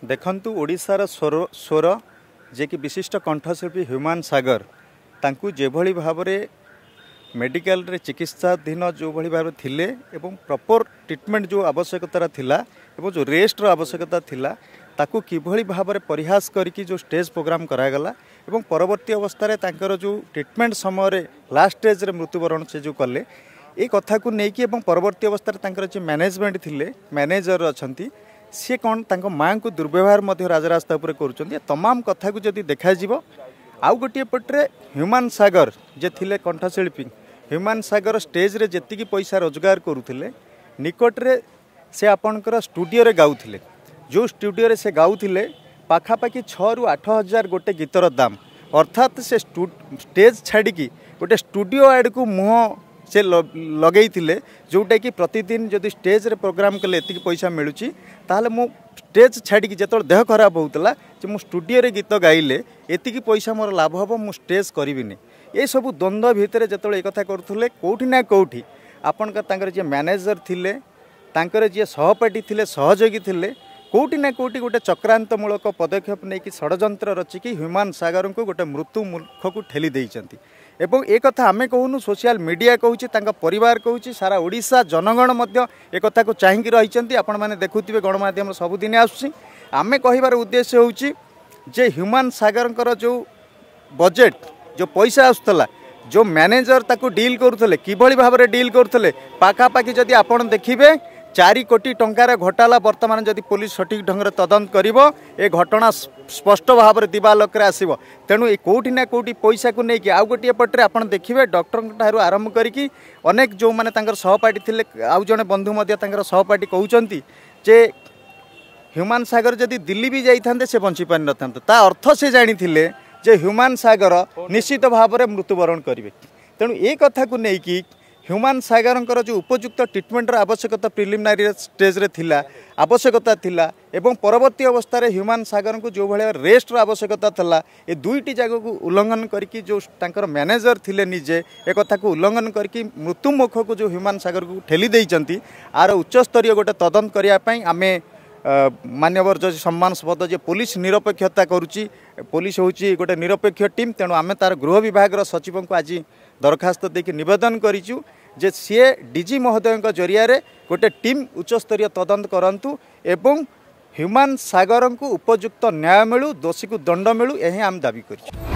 देखंतु ओडिशार स्वर जे कि विशिष्ट कंठशिल्पी ह्यूमान सागर तांकु जेभली भाव में मेडिकल रे चिकित्साधीन जो भली भाव थिले एवं प्रॉपर ट्रीटमेंट जो आवश्यकता थिला एवं जो रेस्ट रो आवश्यकता थिला ताकु किभली भाव में परिहास करके जो स्टेज प्रोग्राम करागला एवं परवर्ती अवस्था रे तांकर जो ट्रीटमेंट समय रे लास्ट स्टेज रे मृत्युवरण से जो कले ए कथा को नेकी एवं परवर्ती अवस्था रे तांकर जो मैनेजमेंट थिले मैनेजर अछंती सी कौन तांको माँ को दुर्व्यवहार मध्य राजरास्ता उपर कर तमाम कथा को जदि देखा आउ गोटे पटे ह्यूमान सागर जे थिले कंठशिल्पी ह्यूमान सागर स्टेज रे जेतिकी पैसा रोजगार करुले निकटरे से आपणकर स्टूडियो रे गाउथिले जो स्टूडियो रे से गाउथिले पाखापाखि 6 ରୁ 8 हजार गोटे गीतर दाम अर्थात से स्टेज छाड़ी गोटे स्टूडियो आड़ को मुँह से लगे जोटा कि प्रतिदिन जदि स्टेज रे प्रोग्राम कले एतिक पैसा मिलूँ ताहले मु स्टेज छाड़ी जो देह खराब होता जो मु स्टूडियो रे गीत गाइले एतिक पैसा मोर लाभ हम मु स्टेज करिबिनी ये सब द्वंद्व भितर जो एक कथा करुले कौटी ना कौटी आपण जे मैनेजर थिले तांकर जे सहपाठी थिले सहयोगी थिले कौटी ना कौटी गोटे चक्रांतमूलक पदक्षेप नहीं कि षड्यंत्र रचिकी ह्यूमान सागर को गोटे मृत्यु मुख को ठेली देइचंती एवं एक कथा आमे कहूनु सोशल मीडिया कहूँ परिवार कहूँ सारा ओडिशा जनगण मध्य एक कथा को चाहिए रही आपण मैंने देखुवे गणमाध्यम सबुदिन आसूँ आमे कहिबार उद्देश्य होउची जे ह्यूमान सागर जो बजेट जो पैसा आसुला जो मैनेजर ताको डील करुले किभली भाव में डील करुले पाखापाखि जदि आपण देखिबे 4 कोटी टंकार घोटाला वर्तमान जदि पुलिस सठिक ढंग से तदंत करिवो ए घटना स्पष्ट भाव में दिवालोक आसो तेणु ये कौटी ना कौटी पैसा को लेकिन आउ गोटे पटे आप देखिए डॉक्टर ठार आरंभ करी अनेक जो मैंने सहपाठी थे आउ जड़े बंधु सहपाठी कहते जे ह्यूमान सागर जदि दिल्ली भी जाते से बंची पारि न अर्थ से जानी जे ह्यूमान सागर निश्चित भाव में मृत्युवरण करेंगे तेणु ये कथा को लेकिन ह्यूमान सागर जो उपयुक्त ट्रीटमेंटर आवश्यकता प्रिलिमिनारी स्टेज रे थिला आवश्यकता थिला एवं परवर्ती अवस्था रे ह्यूमान सागर को जो भाया रेस्ट आवश्यकता था ये दुईटी जगह को उल्लंघन करके जो तांकर मैनेजर थिले निजे एक कथा को उल्लंघन करके मृत्युमुख को जो ह्यूमान सागर को ठेली देइचंती आर उच्चस्तरीय गोटे तदंत करने आमे मान्यवर जज सम्मानस्पद जे पुलिस निरपेक्षता करुच्ची पुलिस हूँ गोटे निरपेक्ष टीम तेणु आम तार गृह विभाग सचिव को आज दरखास्त देके निवेदन करूँ जे सी डीजी महोदय जरिया गोटे टीम उच्चस्तरीय तदंत करंतु एवं ह्यूमान सागर को उपयुक्त न्याय मिलू दोषी को दंड मिलू यही आम दाबी कर।